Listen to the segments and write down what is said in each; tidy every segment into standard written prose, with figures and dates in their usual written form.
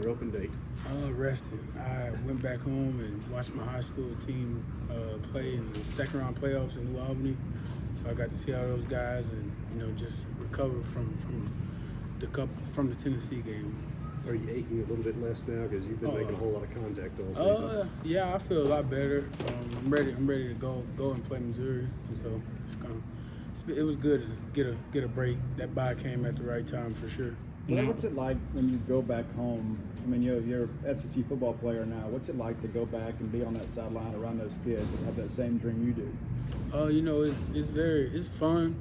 Your open date. Rested. I went back home and watched my high school team play in the second round playoffs in New Albany. So I got to see all those guys and just recover from the Tennessee game. Are you aching a little bit less now because you've been making a whole lot of contact all season? Yeah, I feel a lot better. I'm ready to go and play Missouri. So it was good to get a break. That bye came at the right time for sure. What's it like when you go back home? I mean, you're an SEC football player now. What's it like to go back and be on that sideline around those kids and have that same dream you do? It's fun.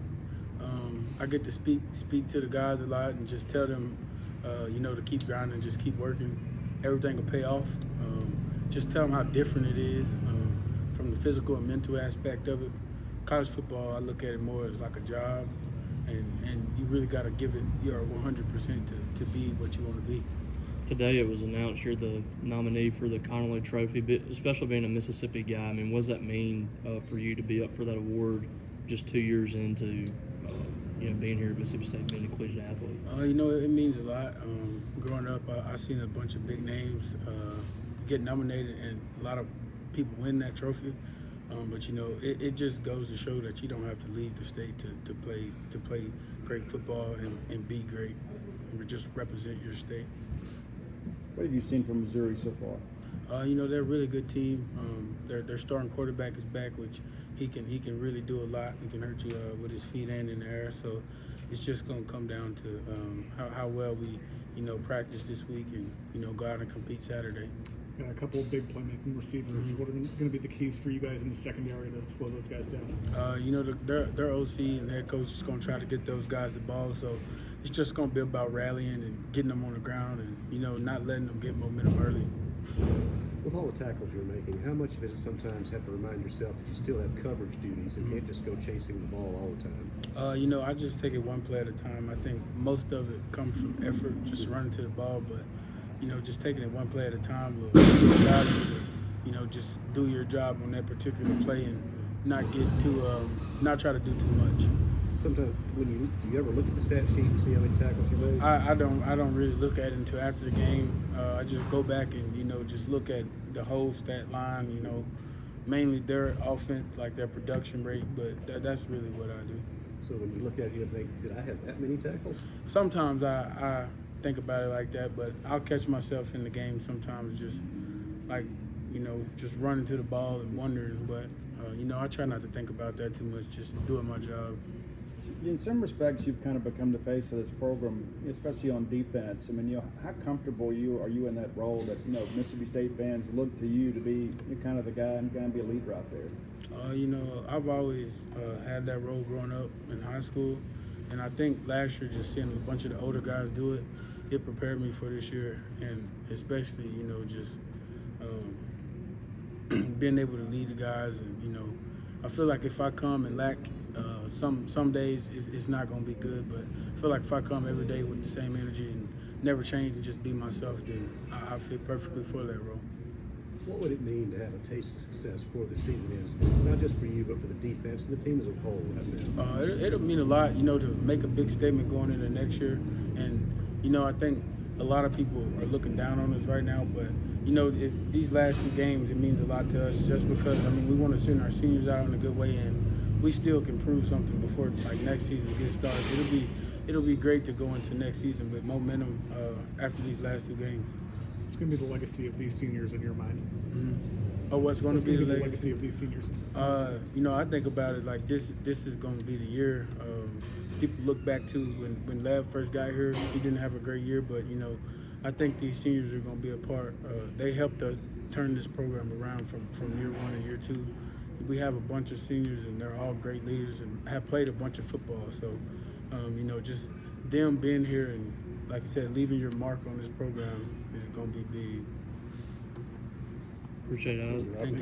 I get to speak to the guys a lot and just tell them, to keep grinding, just keep working. Everything will pay off. Just tell them how different it is from the physical and mental aspect of it. College football, I look at it more as like a job, and you really got to give it your 100% to be what you want to be. Today it was announced you're the nominee for the Connolly Trophy, but especially being a Mississippi guy. I mean, what does that mean for you to be up for that award just 2 years into being here at Mississippi State, being a collegiate athlete? It means a lot. Growing up, I seen a bunch of big names get nominated, and a lot of people win that trophy. But it just goes to show that you don't have to leave the state to play great football and be great. Just represent your state. What have you seen from Missouri so far? They're a really good team. Their starting quarterback is back, which he can really do a lot. He can hurt you with his feet and in the air. So it's just going to come down to how well we practice this week and go out and compete Saturday. Got a couple of big playmaking receivers. Mm-hmm. What are going to be the keys for you guys in the secondary to slow those guys down? Their OC and head coach is going to try to get those guys the ball. So it's just going to be about rallying and getting them on the ground and, not letting them get momentum early. With all the tackles you're making, how much of it is sometimes have to remind yourself that you still have coverage duties and can't just go chasing the ball all the time? I just take it one play at a time. I think most of it comes from effort, just running to the ball, but just taking it one play at a time will allow you to, just do your job on that particular play and not try to do too much. Sometimes do you ever look at the stat sheet and see how many tackles you made? I don't really look at it until after the game. I just go back and just look at the whole stat line. Mainly their offense, like their production rate, but that's really what I do. So when you look at it, you think, did I have that many tackles? Sometimes I think about it like that, but I'll catch myself in the game sometimes just like just running to the ball and wondering. But I try not to think about that too much. Just doing my job. In some respects, you've kind of become the face of this program, especially on defense. I mean, how comfortable are you in that role that Mississippi State fans look to you to be kind of the guy and kind of be a leader out there? I've always had that role growing up in high school, and I think last year just seeing a bunch of the older guys do it, it prepared me for this year, and especially just being able to lead the guys, and I feel like if I come and lack. Some days it's not going to be good, but I feel like if I come every day with the same energy and never change and just be myself, then I fit perfectly for that role. What would it mean to have a taste of success before the season ends? Not just for you, but for the defense and the team as a whole right now? It'll mean a lot, to make a big statement going into next year. And, I think a lot of people are looking down on us right now, but, these last 2 games, it means a lot to us just because, we want to send our seniors out in a good way, and we still can prove something before next season gets started. It'll be great to go into next season with momentum after these last 2 games. It's going to be the legacy of these seniors in your mind. Mm-hmm. What's going to be the legacy of these seniors? I think about it like this is going to be the year people look back to when Lev first got here. He didn't have a great year, but I think these seniors are going to be a part. They helped us turn this program around from year 1 and year 2. We have a bunch of seniors, and they're all great leaders and have played a bunch of football. So, just them being here and, like I said, leaving your mark on this program is going to be big. Appreciate it. Thank you.